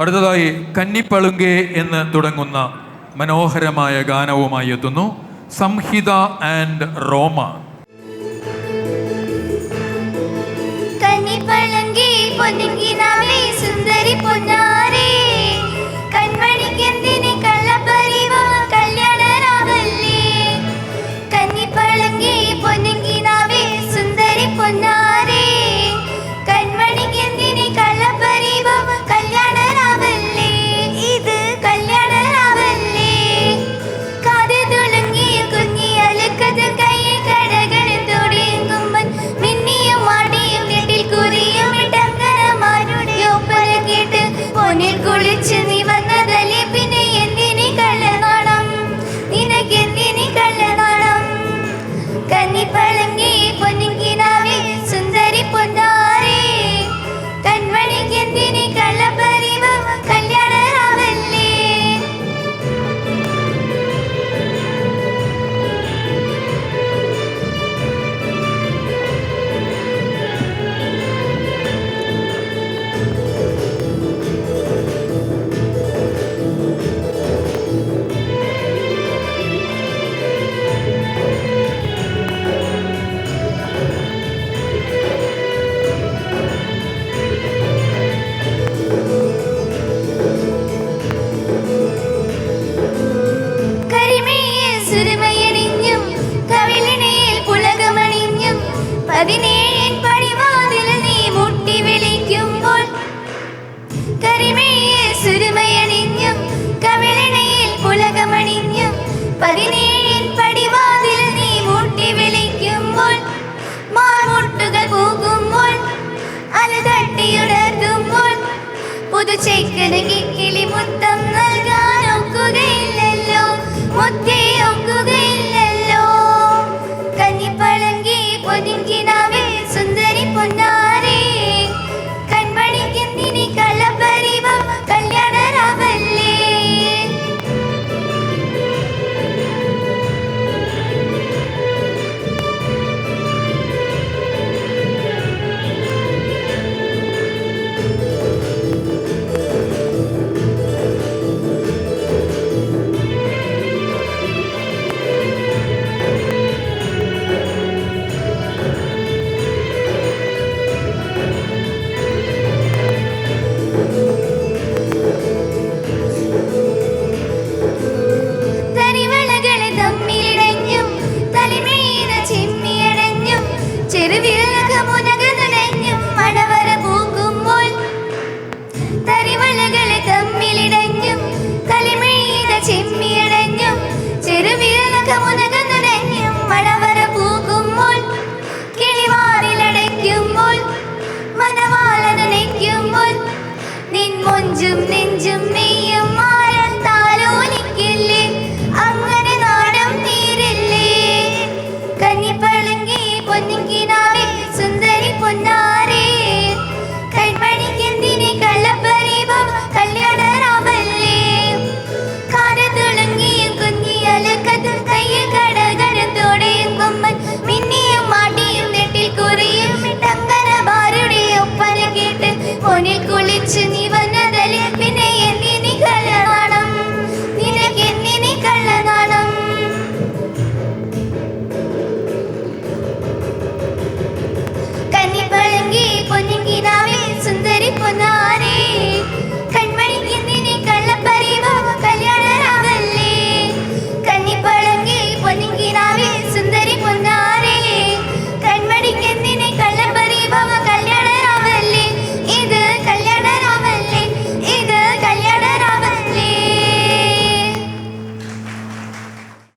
അടുത്തതായി കന്നിപ്പളുങ്കെ എന്ന് തുടങ്ങുന്ന മനോഹരമായ ഗാനവുമായി എത്തുന്നു സംഹിത ആൻഡ് റോമ. കന്നിപ്പളുങ്കെ പൊന്നുകിനാവേ സുന്ദരി പൊന്നാരേ, കൺമണിക്കെന്തിന് കള്ളപ്പരിവ് കല്യാണരാവല്ലേ. കന്നിപ്പളുങ്കെ പൊന്നുകിനാവേ സുന്ദരി പൊന്നാരേ, കൺമണിക്കെന്തിന് കള്ളപ്പരിവ് കല്യാണരാവല്ലേ. ഇത് കല്യാണരാവല്ലേ. കാത് തുളുങ്ങിയ കുഞ്ഞി അലക്കത് കയ്യിൽ കടകളിൽ തൊടിയുമ്പൻ മിന്നിയും മാടിയും നെട്ടിൽ കുറിയും ഇട്ടങ്കരമാരുടെ ഒപ്പന കേട്ട് പൊന്നിൽ കുളിച്ച് നീ വന്നതല്ലേ. പിന്നെ എന്തിനി കള്ളനാണം, നിനക്കെന്തിനി കള്ളനാണം. കന്നിപ്പളുങ്കെ പൊന്നുകിനാവേ സുന്ദരി പൊന്നാരേ, കൺമണിക്കെന്തിനി കള്ളപ്പരിവ് കല്യാണരാവല്ലേ. കരിമയിൽ സുരുമയണിഞ്ഞും കവിളിണയിൽ പുളകമണിഞ്ഞും 17 പടിവാതിൽ നീ മുട്ടി വിളിക്കുമ്പോൾ. കരിമയിൽ സുരുമയണിഞ്ഞും കവിളിണയിൽ പുളകമണിഞ്ഞും 17 പടിവാതിൽ നീ മുട്ടി വിളിക്കുമ്പോൾ. മാർമുട്ടുകൾ പോകുമ്പോൾ അലതട്ടിയുണർത്തുമ്പോൾ പുതുചെക്കന് കിക്കിളി മുത്തം നൽകാൻ ഒക്കുകയില്ലല്ലോ, മുത്തേ ഒക്കുകയില്ലല്ലോ. കന്നിപ്പളുങ്കെ പൊന്നുകിനാവേ സുന്ദരി പൊന്നാരേ, കൺമണിക്കെന്തിനി കള്ളപ്പരിവ് കല്യാണരാവല്ലേ. തരിവളകളെ തമ്മിലിടഞ്ഞും തലിമീന ചിമ്മിയടഞ്ഞും ചെറുവിരലകമുനകനുടഞ്ഞും മണവറ പൂക്കുമ്പോൾ. തരിവളകളെ തമ്മിലിടഞ്ഞും തലിമീന ചിമ്മിയടഞ്ഞും ചെറുവിരലകമുനകനുടഞ്ഞും മണവറ പൂക്കുമ്പോൾ. കിളിവാറിലടയ്ക്കുമ്പോൾ മനവാളനുനയ്ക്കുമ്പോൾ നിൻ മൊഞ്ചും നെഞ്ചും നെയ്യും